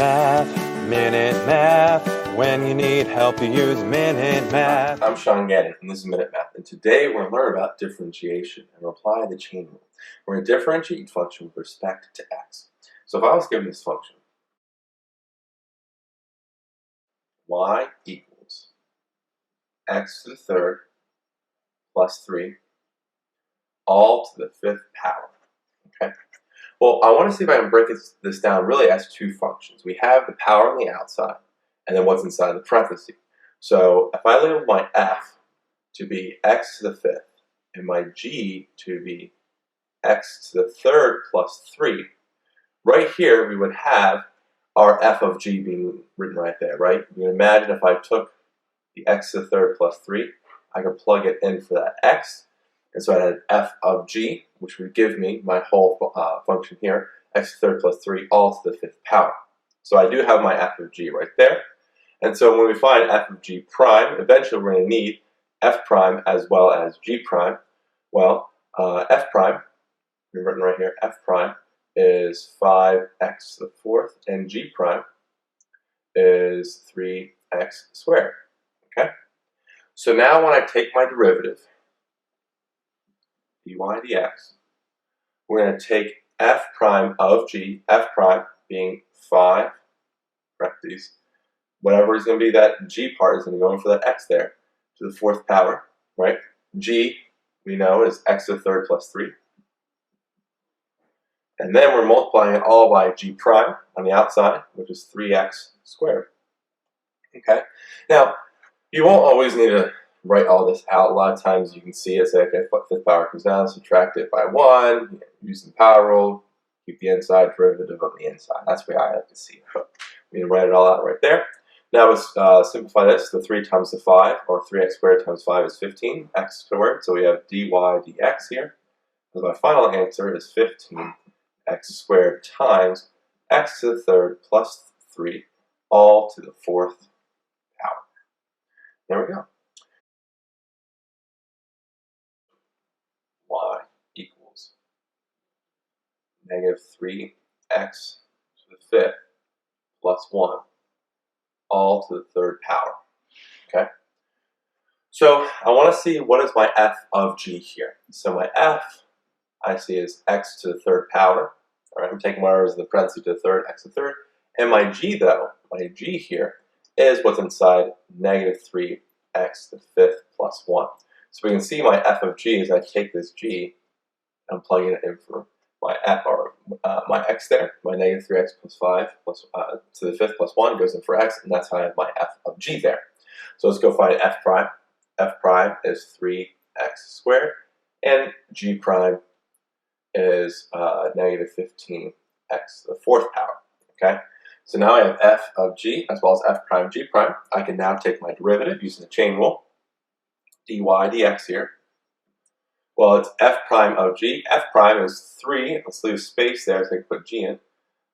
Minute Math. When you need help, you use Minute Math. I'm Sean Gannon, and this is Minute Math. And today we're going to learn about differentiation and apply the chain rule. We're going to differentiate each function with respect to x. So if I was given this function, y equals x to the third plus 3, all to the fifth power. Okay. Well, I want to see if I can break this down really as two functions. We have the power on the outside, and then what's inside the parentheses. So if I label my f to be x to the fifth, and my g to be x to the third plus 3, right here we would have our f of g being written right there, right? You can imagine if I took the x to the third plus 3, I could plug it in for that x, and so I had f of g, which would give me my whole function here, x to the third plus 3, all to the fifth power. So I do have my f of g right there. And so when we find f of g prime, eventually we're going to need f prime as well as g prime. Well, f prime, we've written right here, f prime is 5x to the fourth, and g prime is 3x squared. Okay? So now when I take my derivative, dy dx, we're going to take f prime of g, f prime being 5, parentheses, whatever is going to be that g part is going to go in for that x there, to the fourth power, right? G, we know, is x to the third plus 3. And then we're multiplying it all by g prime on the outside, which is 3x squared. Okay? Now, you won't always need to write all this out. A lot of times you can see it, say, okay, fifth power comes down, subtract it by 1, use the power rule, keep the inside derivative of the inside. That's the way I like to see it. But we can write it all out right there. Now let's simplify this. The 3 times the 5, or 3x squared times 5 is 15, x squared. So we have dy dx here. So my final answer is 15x squared times x to the third plus 3, all to the fourth power. There we go. Y equals negative 3x to the fifth plus 1, all to the third power. Okay? So I want to see what is my f of g here. So my f I see is x to the third power. All right, I'm taking whatever's in the parentheses to the third, x to the third. And my g, though, my g here is what's inside negative 3x to the fifth plus 1. So we can see my f of g as I take this g and I'm plugging it in for my f, or my x there, my negative 3x plus 5 plus, to the fifth plus 1 goes in for x, and that's how I have my f of g there. So let's go find f prime. F prime is 3x squared, and g prime is negative 15x to the fourth power. Okay, so now I have f of g as well as f prime g prime. I can now take my derivative using the chain rule, dy dx here. Well, it's f prime of g. F prime is 3. Let's leave space there so I can put g in.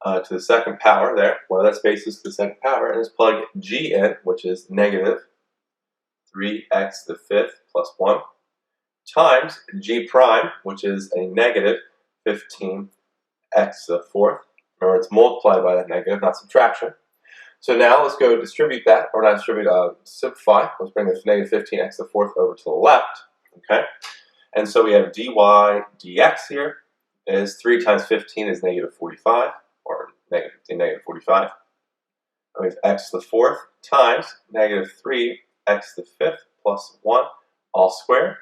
To the second power there. One of that space is to the second power. And let's plug g in, which is negative 3x to the fifth plus 1, times g prime, which is a negative 15x to the fourth. Remember, it's multiplied by that negative, not subtraction. So now let's go distribute that, or not distribute, simplify. Let's bring this negative 15x to the fourth over to the left. Okay? And so we have dy dx here is 3 times 15 is negative 45, or negative 15, negative 45. And we have x to the fourth times negative 3x to the fifth plus 1, all squared.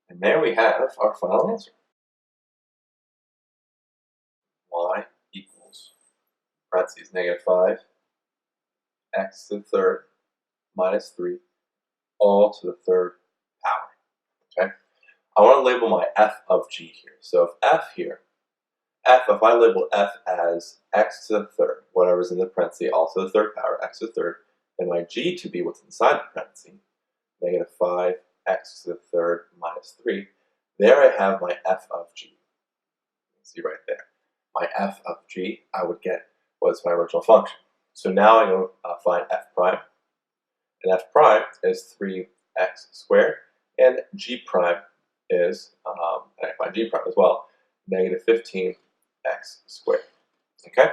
And there we have our final answer. Y equals, parentheses, negative 5, x to the third minus 3, all to the third power. Okay? I want to label my f of g here. So if f here, if I label f as x to the third, whatever's in the parentheses, all to the third power, x to the third, and my g to be what's inside the parentheses, negative 5x to the third minus 3, there I have my f of g. You can see right there. My f of g, I would get was my original function. So now I go find f prime, and f prime is 3x squared, and g prime is, and I find g prime as well, negative 15x squared. Okay?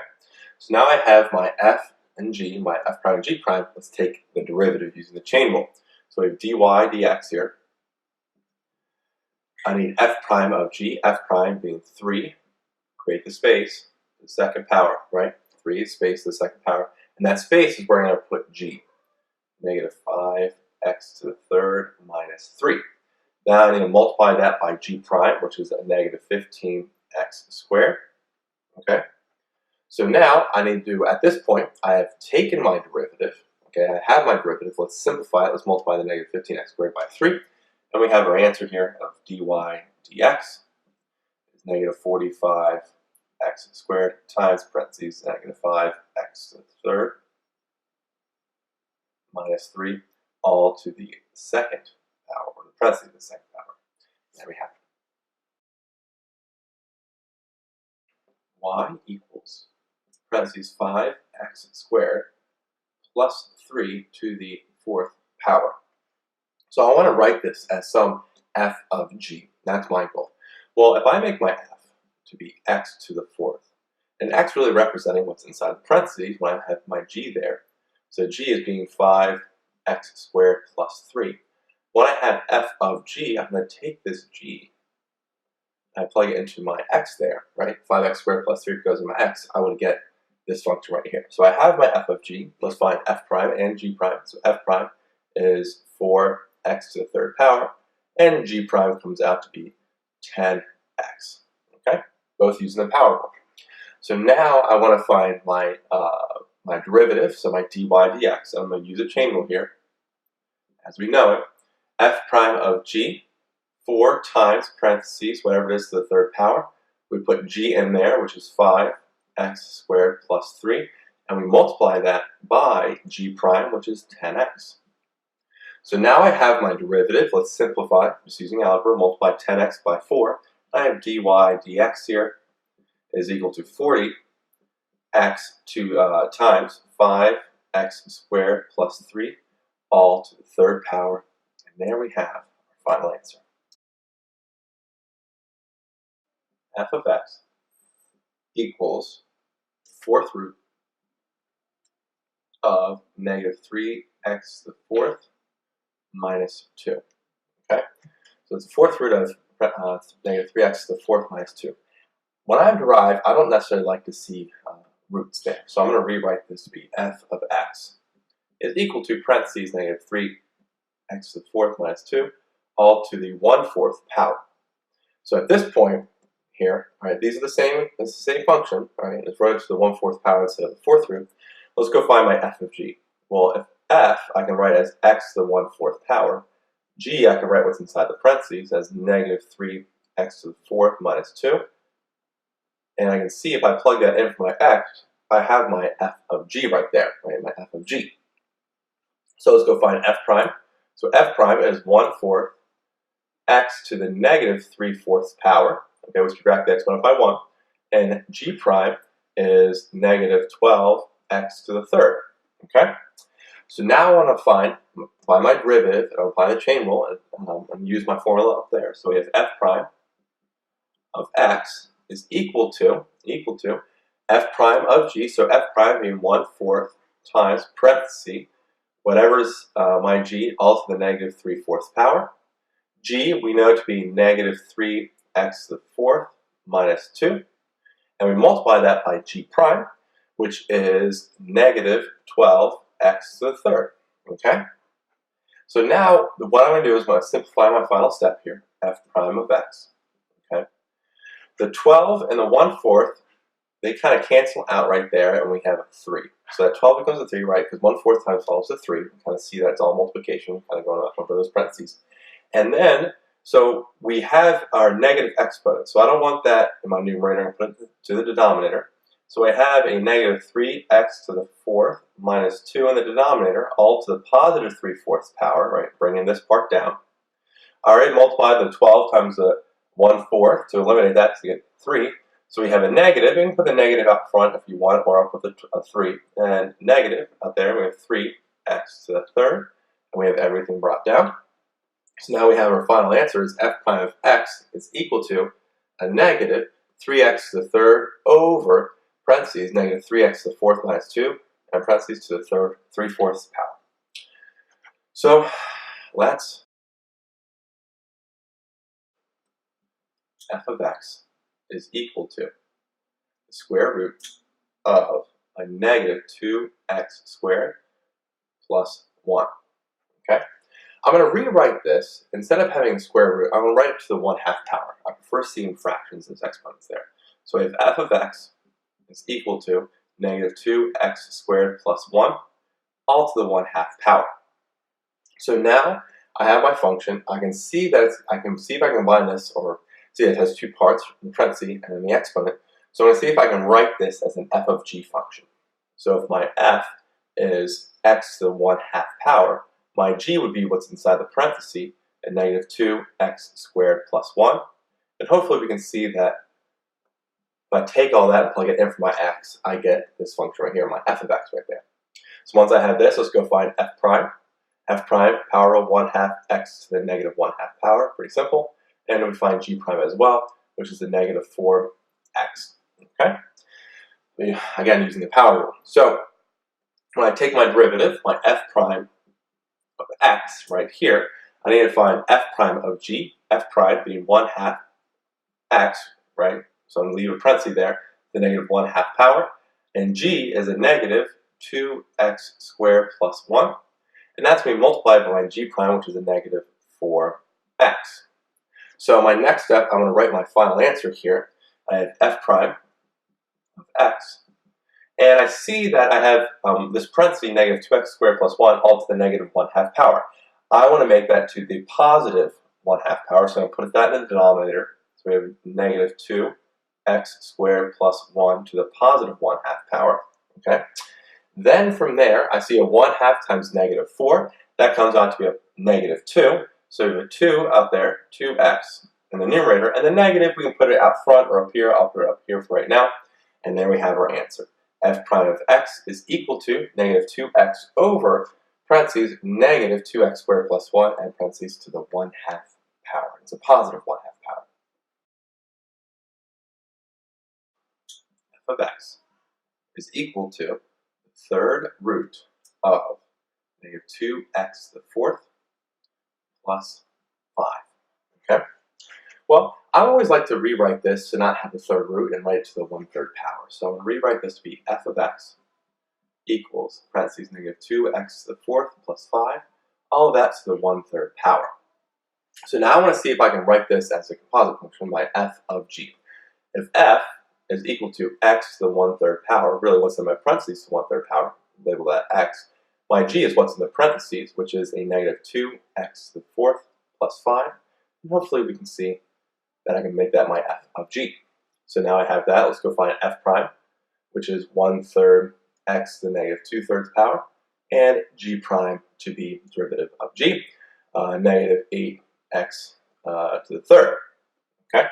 So now I have my f and g, my f prime and g prime. Let's take the derivative using the chain rule. So we have dy dx here. I need f prime of g, f prime being 3, create the space, the second power, right? 3 is space, the second power. And that space is where I'm going to put g. Negative 5x to the third minus 3. Now I need to multiply that by g prime, which is a negative 15x squared. Okay? So now I need to do, at this point, I have taken my derivative. Okay, I have my derivative. Let's simplify it. Let's multiply the negative 15x squared by 3. And we have our answer here of dy dx is negative 45x squared times parentheses negative 5x to the third minus 3 all to the second power, or the parentheses of the second power. There we have it. Y equals parentheses 5x squared plus 3 to the fourth power. So I want to write this as some f of g. That's my goal. Well, if I make my f to be x to the fourth, and x really representing what's inside the parentheses when I have my g there, so g is being 5x squared plus 3. When I have f of g, I'm going to take this g and I plug it into my x there, right? 5x squared plus 3 goes in my x. I want to get this function right here. So I have my f of g. Let's find f prime and g prime. So f prime is 4x to the third power, and g prime comes out to be 10x. Okay? Both using the power rule. So now I want to find my my derivative, so my dy dx. I'm going to use a chain rule here, as we know it. F prime of g, 4 times parentheses, whatever it is to the third power. We put g in there, which is 5x squared plus 3, and we multiply that by g prime, which is 10x. So now I have my derivative. Let's simplify, just using algebra, multiply 10x by 4. I have dy dx here is equal to 40x times 5x squared plus 3, all to the third power. And there we have our final answer. F of x equals fourth root of negative 3x to the fourth minus 2. Okay? So it's the fourth root of negative 3x to the fourth minus 2. When I derive, I don't necessarily like to see roots there. So I'm going to rewrite this to be f of x is equal to parentheses negative 3x to the fourth minus 2, all to the 1/4 power. So at this point here, right, these are the same, it's the same function, right? It's right to the 1/4 power instead of the fourth root. Let's go find my f of g. Well, if f I can write as x to the 1/4 power, g I can write what's inside the parentheses as negative 3x to the fourth minus 2. And I can see if I plug that in for my x, I have my f of g right there, right? My f of g. So let's go find f prime. So f prime is 1/4 x to the negative 3/4 power. Okay, we subtract the exponent by 1. And g prime is negative 12x to the third. Okay? So now I want to find my derivative, and I'll apply the chain rule and use my formula up there. So we have f prime of x is equal to f prime of g. So f prime being 1/4 times parenthesis, whatever's my g, all to the negative 3/4 power. G we know to be negative 3x to the fourth minus 2. And we multiply that by g prime, which is negative 12x to the third. Okay? So now what I'm going to do is I'm going to simplify my final step here, f prime of x. Okay? The 12 and the 1/4, they kind of cancel out right there, and we have a 3. So that 12 becomes a 3, right? Because 1/4 times 12 is a 3. You kind of see that it's all multiplication, kind of going up over those parentheses. And then, so we have our negative exponent. So I don't want that in my numerator. I'm going to put it to the denominator. So I have a negative 3x to the fourth minus 2 in the denominator, all to the positive 3/4 power, right? Bringing this part down. I already multiplied the 12 times the 1/4 to eliminate that to get 3. So we have a negative. You can put the negative out front if you want, or I'll put a 3. And negative out there, we have 3x to the third. And we have everything brought down. So now we have our final answer is f prime of x is equal to a negative 3x to the third over parentheses, negative 3x to the fourth minus 2, and parentheses to the third 3/4 power. So let's f of x is equal to the square root of a negative 2x squared plus 1. Okay? I'm going to rewrite this. Instead of having a square root, I'm going to write it to the 1/2 power. I prefer seeing fractions as exponents there. So if f of x is equal to negative 2x squared plus 1, all to the 1/2 power. So now I have my function. I can see that I can see if I can combine this, or see it has two parts, the parentheses and then the exponent. So I'm going to see if I can write this as an f of g function. So if my f is x to the 1/2 power, my g would be what's inside the parenthesis at negative 2x squared plus 1. And hopefully we can see that if I take all that and plug it in for my x, I get this function right here, my f of x right there. So once I have this, let's go find f prime. F prime, power of 1/2 x to the negative 1/2 power, pretty simple. And we find g prime as well, which is the negative 4x. Okay? Again, using the power rule. So when I take my derivative, my f prime of x right here, I need to find f prime of g, f prime being 1/2 x, right? So I'm going to leave a parenthesis there, the negative 1/2 power. And g is a negative 2x squared plus 1. And that's going to be multiplied by my g prime, which is a negative 4x. So my next step, I'm going to write my final answer here. I have f prime of x. And I see that I have this parenthesis, negative 2x squared plus 1, all to the negative 1/2 power. I want to make that to the positive 1/2 power, so I'm going to put that in the denominator. So we have negative 2x squared plus 1 to the positive 1/2 power. Okay. Then from there, I see a 1/2 times negative 4. That comes out to be a negative 2. So we have a 2 out there, 2x in the numerator. And the negative, we can put it out front or up here. I'll put it up here for right now. And there we have our answer. F prime of x is equal to negative 2x over, parentheses, negative 2x squared plus 1, and parentheses to the 1/2 power. It's a positive 1/2 power. F of x is equal to the third root of negative 2x to the fourth plus 5. Okay? Well, I always like to rewrite this to not have the third root and write it to the 1/3 power. So I'm going to rewrite this to be f of x equals, parentheses, negative 2x to the fourth plus 5, all of that to the 1/3 power. So now I want to see if I can write this as a composite function by f of g. If f is equal to x to the 1/3 power, really what's in my parentheses to 1/3 power, label that x. My g is what's in the parentheses, which is a negative 2x to the fourth plus 5. And hopefully we can see that I can make that my f of g. So now I have that. Let's go find f prime, which is 1/3 x to the negative 2/3 power, and g prime to be derivative of g, negative 8x to the third. Okay?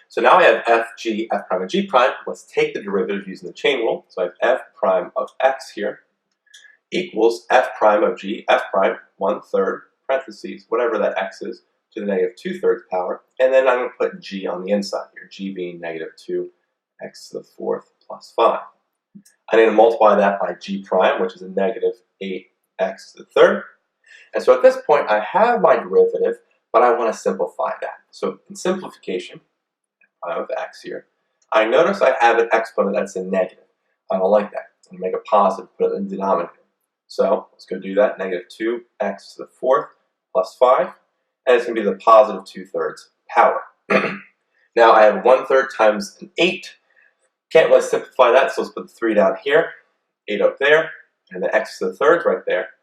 So now I have f, g, f prime, and g prime. Let's take the derivative using the chain rule. So I have f prime of x here equals f prime of g, f prime, 1/3, parentheses, whatever that x is, to the negative 2/3 power. And then I'm going to put g on the inside here, g being negative 2x to the fourth plus 5. I need to multiply that by g prime, which is a negative 8x to the third. And so at this point, I have my derivative, but I want to simplify that. So in simplification, prime of x here, I notice I have an exponent that's a negative. I don't like that. I'm going to make a positive, put it in the denominator. So let's go do that. Negative 2x to the fourth plus 5. And it's going to be the positive 2/3 power. Now I have 1/3 times an 8. Can't really simplify that, so let's put the 3 down here, 8 up there, and the x to the third right there.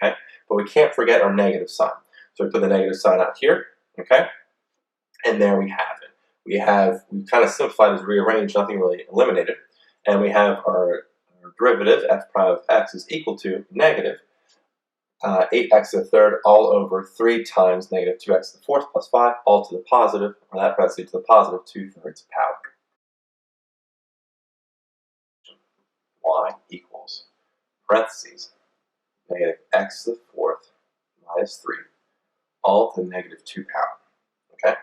Okay, but we can't forget our negative sign. So we put the negative sign out here, okay? And there we have it. We kind of simplified as rearranged, nothing really eliminated. And we have our derivative, f prime of x is equal to negative 8x to the third all over 3 times negative 2x to the fourth plus 5, all to the positive, or that parentheses to the positive 2/3 power. Y equals, parentheses, negative x to the fourth minus 3, all to the negative 2 power. Okay?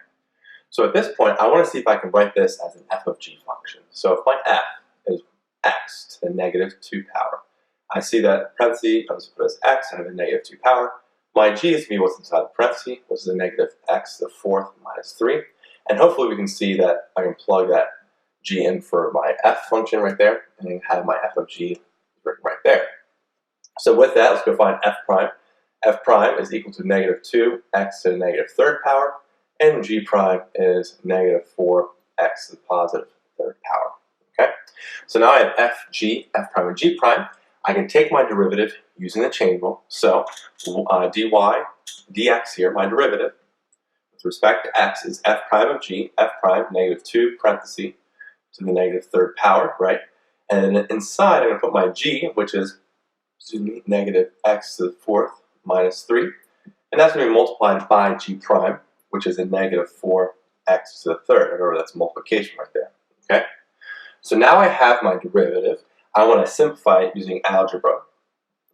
So at this point, I want to see if I can write this as an f of g function. So if my f is x to the negative 2 power. I see that parenthesis, I was put as x, I have a negative 2 power. My g is going to be what's inside the parenthesis, which is a negative x to the 4th minus 3. And hopefully we can see that I can plug that g in for my f function right there, and have my f of g written right there. So with that, let's go find f prime. F prime is equal to negative 2x to the negative 3rd power, and g prime is negative 4x to the positive 3rd power. Okay? So now I have f prime and g prime. I can take my derivative using the chain rule. So dy dx here, my derivative, with respect to x is f prime of g, f prime, negative 2 parenthesis to the negative 3rd power, right? And then inside I'm going to put my g, which is negative x to the 4th minus 3. And that's going to be multiplied by g prime, which is a negative 4x to the 3rd. Remember, that's multiplication right there. Okay? So now I have my derivative. I want to simplify it using algebra.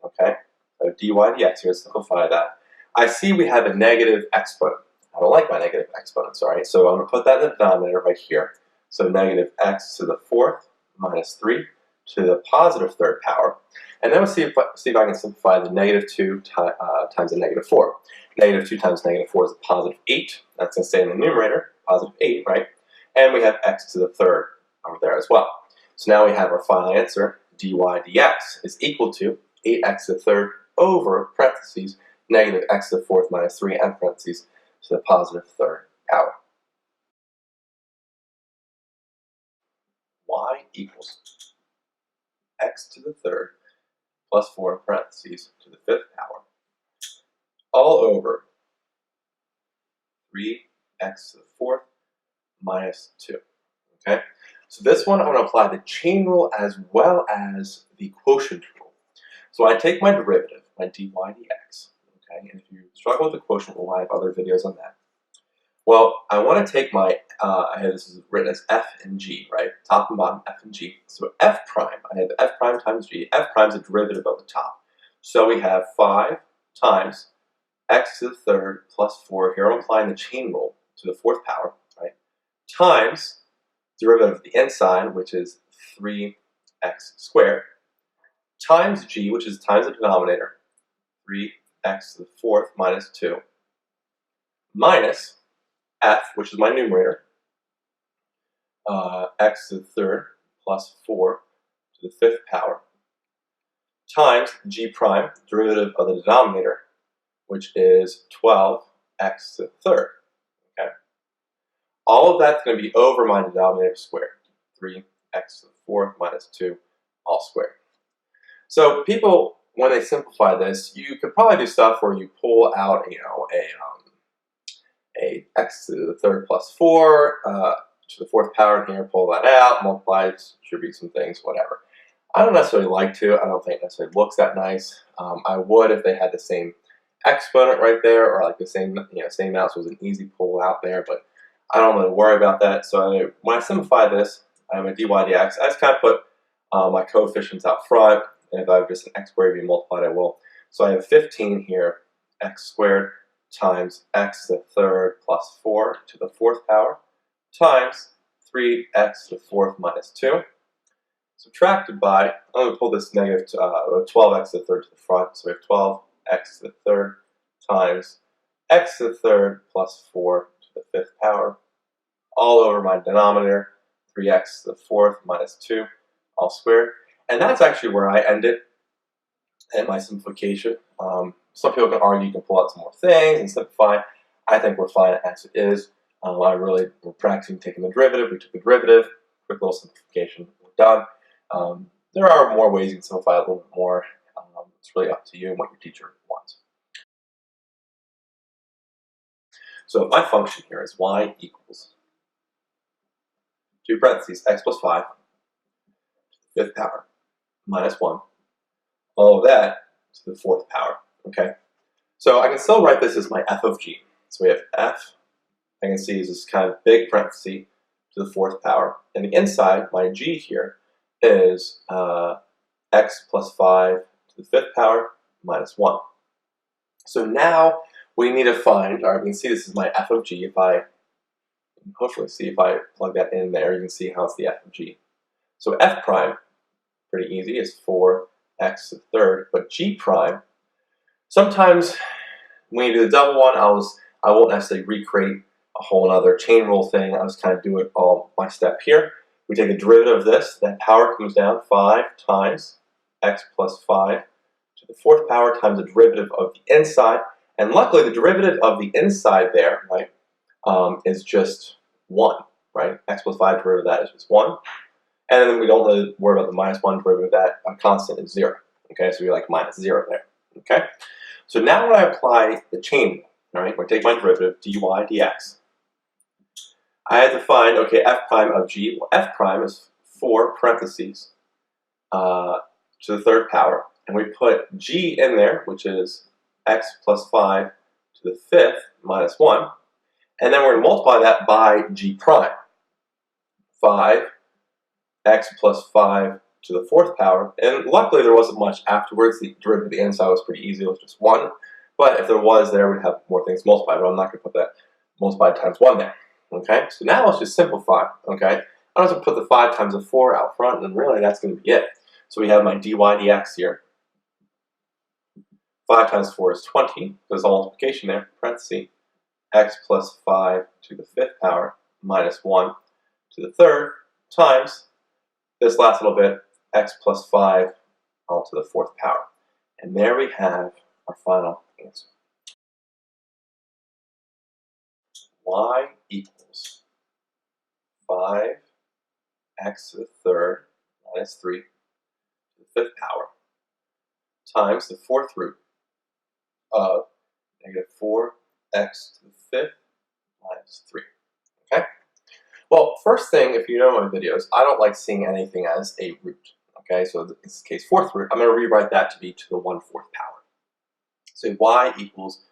Okay? So dy dx here, simplify that. I see we have a negative exponent. I don't like my negative exponents, all right? So I'm going to put that in the denominator right here. So negative x to the 4th minus 3 to the positive 3rd power. And then we'll see if I can simplify the negative 2 times the negative 4. Negative 2 times negative 4 is a positive 8. That's going to stay in the numerator, positive 8, right? And we have x to the 3rd over there as well. So now we have our final answer, dy dx is equal to 8x to the 3rd over parentheses negative x to the 4th minus 3 and parentheses to the positive 3rd power. Y equals x to the 3rd plus 4 in parentheses to the 5th power, all over 3x to the 4th minus 2. Okay? So this one, I'm going to apply the chain rule as well as the quotient rule. So I take my derivative, my dy dx. Okay? And if you struggle with the quotient rule, I have other videos on that. Well, I want to take my, I have this is written as f and g, right? Top and bottom, f and g. So f prime, I have f prime times g. F prime is a derivative of the top. So we have 5 times x to the 3rd plus 4. Here I'm applying the chain rule to the 4th power, right? Times derivative of the inside, which is 3x squared, times g, which is times the denominator, 3x to the 4th minus 2, minus f, which is my numerator, x to the 3rd plus 4 to the 5th power, times g prime, derivative of the denominator, which is 12x to the 3rd. Okay? All of that's going to be over my denominator squared, 3x to the 4th minus 2, all squared. So people, when they simplify this, you could probably do stuff where you pull out, a x to the 3rd plus 4 to the 4th power in here, pull that out, multiply, distribute some things, whatever. I don't necessarily like to. I don't think it necessarily looks that nice. I would if they had the same exponent right there, or like the same amount, so it was an easy pull out there, but I don't really worry about that. So when I simplify this, I have a dy dx. I just kind of put my coefficients out front, and if I have just an x squared being multiplied, I will. So I have 15 here, x squared times x to the 3rd plus 4 to the 4th power, times 3x to the 4th minus 2, subtracted by, I'm going to pull this negative 12x to the 3rd to the front, so we have 12x to the 3rd times x to the 3rd plus 4 to the 5th power, all over my denominator, 3x to the 4th minus 2, all squared. And that's actually where I ended in my simplification. Some people can argue you can pull out some more things and simplify. I think we're fine as it is. We're practicing taking the derivative. We took the derivative, quick little simplification, we're done. There are more ways you can simplify a little bit more. It's really up to you and what your teacher wants. So my function here is y equals 2 parentheses x plus 5 to the 5th power minus 1. All of that to the 4th power. Okay? So I can still write this as my f of g. So we have f, I can see is this kind of big parenthesis to the 4th power. And the inside, my g here, is x plus 5 to the 5th power minus 1. So now we need to find, or you can see this is my f of g. If I, hopefully see if I plug that in there, you can see how it's the f of g. So f prime pretty easy, is 4x to the third. But g prime, sometimes when you do the double one, I won't necessarily recreate a whole other chain rule thing. I'll just kind of do it all my step here. We take the derivative of this, that power comes down 5 times x plus 5 to the fourth power times the derivative of the inside. And luckily, the derivative of the inside there, right, is just 1, right? X plus 5 derivative of that is just 1. And then we don't really worry about the minus 1 derivative of that. A constant is 0. Okay, so you're like minus 0 there. Okay? So now when I apply the chain rule, all right, when I take my derivative, dy dx, I have to find, okay, f prime of g. Well, f prime is 4 parentheses to the third power. And we put g in there, which is x plus 5 to the fifth minus 1. And then we're going to multiply that by g prime. 5 x plus 5 to the fourth power. And luckily there wasn't much afterwards. The derivative of the inside was pretty easy. It was just 1. But if there was there, we'd have more things multiplied. But I'm not going to put that multiplied times 1 there. Okay, so now let's just simplify. Okay, I also put the 5 times the 4 out front, and really that's going to be it. So we have my dy dx here. 5 times 4 is 20. There's all multiplication there, parenthesis. X plus 5 to the fifth power minus 1 to the third times this last little bit, x plus 5 all to the fourth power. And there we have our final answer. Y equals 5x to the third minus 3 to the fifth power times the fourth root of negative 4x to the fifth minus 3. Okay? Well, first thing, if you know my videos, I don't like seeing anything as a root. Okay, so in this case, fourth root, I'm going to rewrite that to be to the 1/4 power. So y equals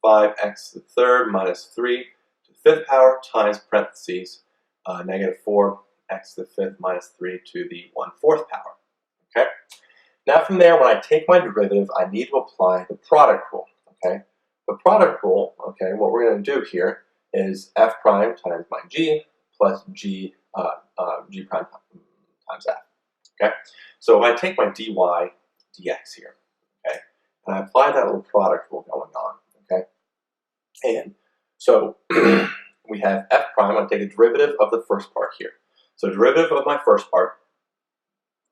5x to the third minus 3 to the fifth power times parentheses negative 4x to the fifth minus 3 to the 1/4 power. Okay. Now from there, when I take my derivative, I need to apply the product rule. Okay. The product rule. Okay. What we're going to do here is f prime times my g plus g prime times f. Okay. So if I take my dy dx here, okay, and I apply that little product rule going on, okay, and so we have f prime. I'm going to take a derivative of the first part here. So derivative of my first part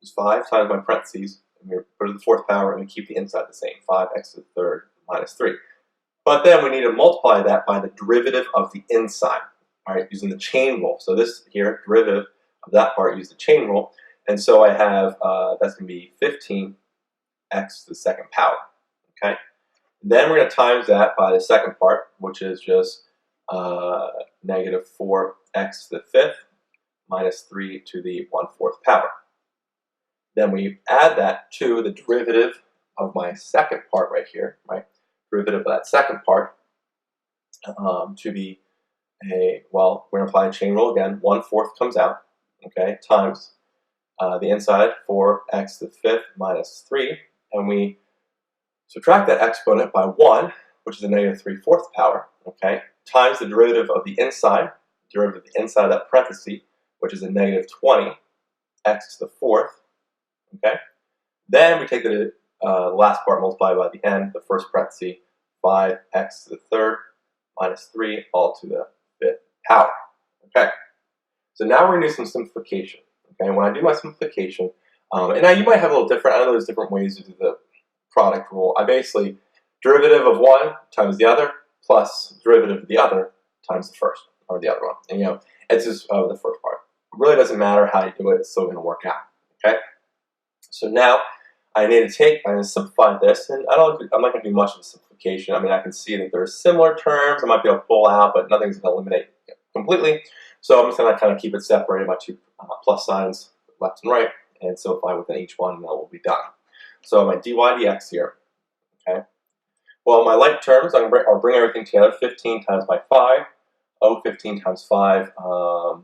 is 5 times my parentheses, and we put it to the fourth power, and we keep the inside the same, 5x to the third minus 3. But then we need to multiply that by the derivative of the inside, all right, using the chain rule. So this here, derivative of that part, use the chain rule. And so I have, that's going to be 15x to the second power, okay? Then we're going to times that by the second part, which is just negative 4x to the fifth minus 3 to the 1/4 power. Then we add that to the derivative of my second part right here, right? Derivative of that second part to be well, we're going to apply the chain rule again. 1/4 comes out, okay, times the inside, 4x to the fifth minus 3, and we subtract that exponent by 1, which is a negative 3/4 power, okay, times the derivative of the inside of that parenthesis, which is a negative 20x to the fourth, okay. Then we take the last part multiplied by the end, the first parenthesis, 5x to the third minus 3 all to the fifth power, okay. So now we're going to do some simplification. Okay, when I do my simplification, and now you might have a little different, I know there's different ways to do the product rule. I basically, derivative of one times the other, plus derivative of the other times the first, or the other one. And you know, it's just the first part. It really doesn't matter how you do it, it's still going to work out. Okay? So now, I'm going to simplify this, and I'm not going to do much of a simplification. I mean, I can see that there are similar terms I might be able to pull out, but nothing's going to eliminate completely. So I'm just going to kind of keep it separated by two plus signs, left and right, and simplify within each one, and that will be done. So my dy dx here, okay. Well, my like terms, I'll bring everything together. 15 times by 5, 15 times 5,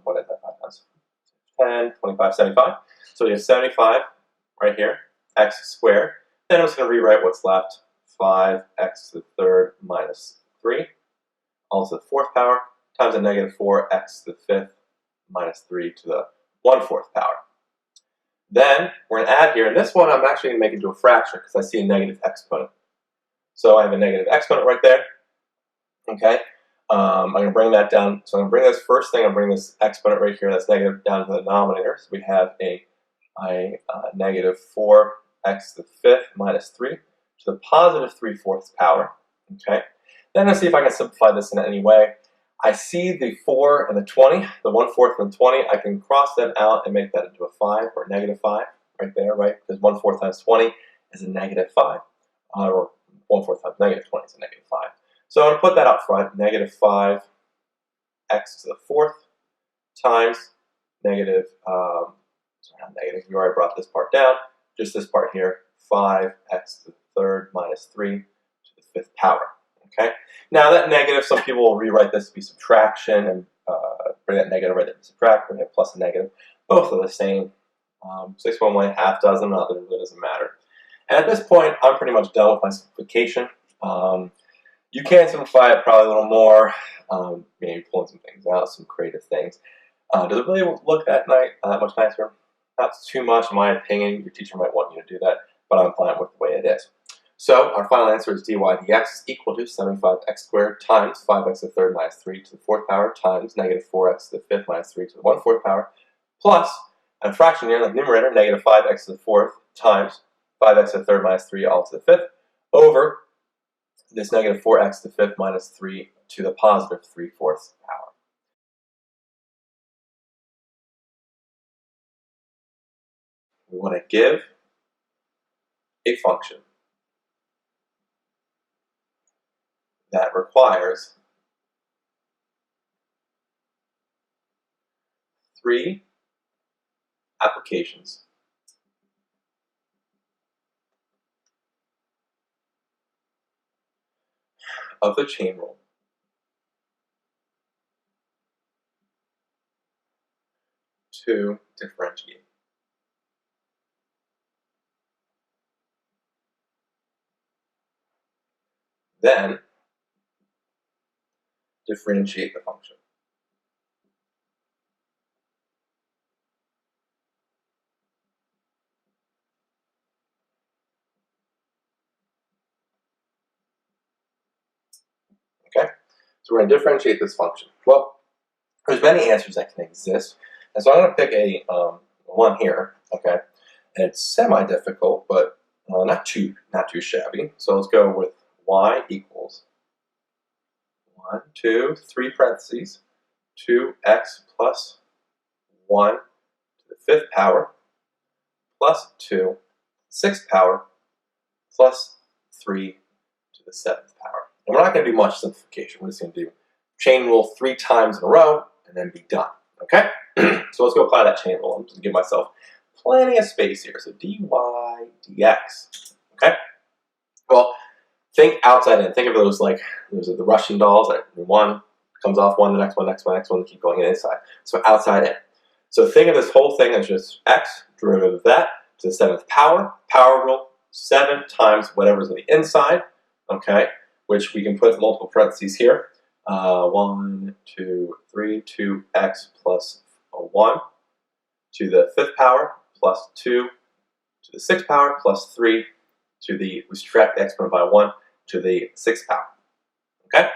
what is that, 5 times 10, 25, 75. So you have 75 right here, x squared. Then I'm just going to rewrite what's left, 5x to the third minus 3, all to the fourth power, times a negative 4x to the fifth minus 3 to the 1/4 power. Then we're going to add here, and this one I'm actually going to make into a fraction because I see a negative exponent. So I have a negative exponent right there. Okay, I'm going to bring that down. So I'm going to bring this first thing, I'm bring this exponent right here that's negative down to the denominator. So we have a negative 4x to the fifth minus 3 to the positive 3/4 power. Okay, then let's see if I can simplify this in any way. I see the 4 and the 20, the 1/4 and the 20. I can cross them out and make that into a 5 or a negative 5 right there, right? Because 1/4 times 20 is a negative 5, or 1/4 times negative 20 is a negative 5. So I'm going to put that up front, negative 5x to the fourth times negative, sorry, not negative, we already brought this part down, just this part here, 5x to the third minus 3 to the fifth power. Okay. Now that negative, some people will rewrite this to be subtraction and bring that negative right there to subtract. We have plus and negative. Both are the same. 6 one way, half dozen another. It doesn't matter. And at this point, I'm pretty much done with my simplification. You can simplify it probably a little more. Maybe pulling some things out, some creative things. Does it really look that much nicer? Not too much, in my opinion. Your teacher might want you to do that, but I'm fine with the way it is. So our final answer is dy dx is equal to 75x squared times 5x to the third minus 3 to the fourth power times negative 4x to the fifth minus 3 to the 1/4 power plus, and a fraction here, like numerator, negative 5x to the fourth times 5x to the third minus 3 all to the fifth over this negative 4x to the fifth minus 3 to the positive 3/4 power. We want to give a function that requires 3 applications of the chain rule to differentiate. Then differentiate the function. Okay, so we're going to differentiate this function. Well, there's many answers that can exist, and so I'm going to pick a one here. Okay, and it's semi-difficult, but not too shabby. So let's go with y equals 1, 2, 3 parentheses 2x plus 1 to the fifth power plus 2 6th power plus 3 to the 7th power. And we're not going to do much simplification. We're just going to do chain rule 3 times in a row and then be done. Okay? So let's go apply that chain rule. I'm just going to give myself plenty of space here. So dy dx. Okay? Well, think outside in. Think of those like those are the Russian dolls. Like one comes off one, the next one, next one, next one, keep going inside. So outside in. So think of this whole thing as just x, derivative of that, to the 7th power, power rule, 7 times whatever's on the inside, okay, which we can put multiple parentheses here. 1, 2, 3, 2x plus 1 to the 5th power plus 2 to the 6th power plus 3 to the, we subtract the exponent by 1 to the 6th power. Okay?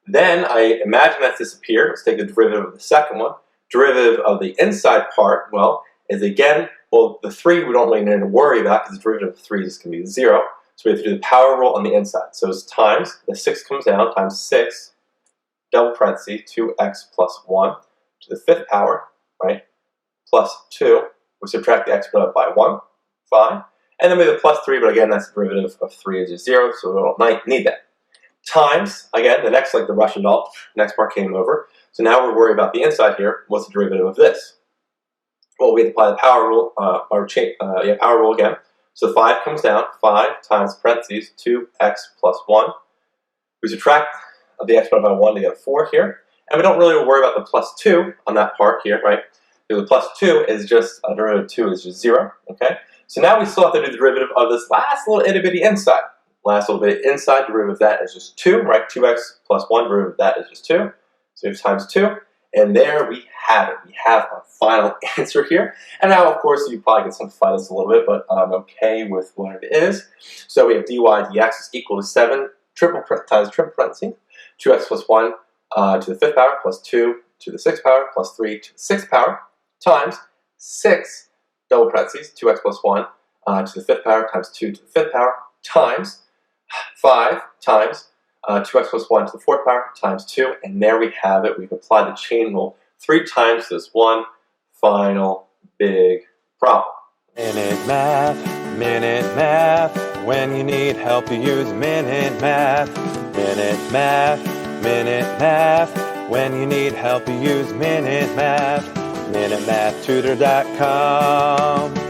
Then I imagine that's disappeared. Let's take the derivative of the second one. Derivative of the inside part, well, is again, well, the 3 we don't really need to worry about because the derivative of 3 is going to be 0. So we have to do the power rule on the inside. So it's times, the 6 comes down, times 6, double parentheses, 2x plus 1 to the 5th power, right, plus 2. We subtract the exponent by 1, 5. And then we have the plus 3, but again, that's the derivative of 3 is 0, so we don't need that. Times, again, the next, like the Russian doll, next part came over. So now we're worried about the inside here. What's the derivative of this? Well, we apply the power rule, power rule again. So 5 comes down, 5 times parentheses, 2x plus 1. We subtract the exponent by 1 to get a 4 here. And we don't really worry about the plus 2 on that part here, right? Because the plus 2 is just, derivative of 2 is just 0, okay? So now we still have to do the derivative of this last little itty bitty inside. Last little bit inside, derivative of that is just 2, right? 2x plus 1, derivative of that is just 2. So we have times 2. And there we have it. We have our final answer here. And now, of course, you probably can simplify this a little bit, but I'm okay with what it is. So we have dy dx is equal to 7 times triple parentheses, 2x plus 1 to the 5th power plus 2 to the 6th power plus 3 to the 6th power times 6 double parentheses, 2x plus 1 to the 5th power times 2 to the 5th power times 5 times 2x plus 1 to the 4th power times 2, and there we have it. We've applied the chain rule 3 times to this one final big problem. Minute Math, when you need help you use Minute Math. Minute Math, when you need help you use Minute Math. MinuteMathTutor.com.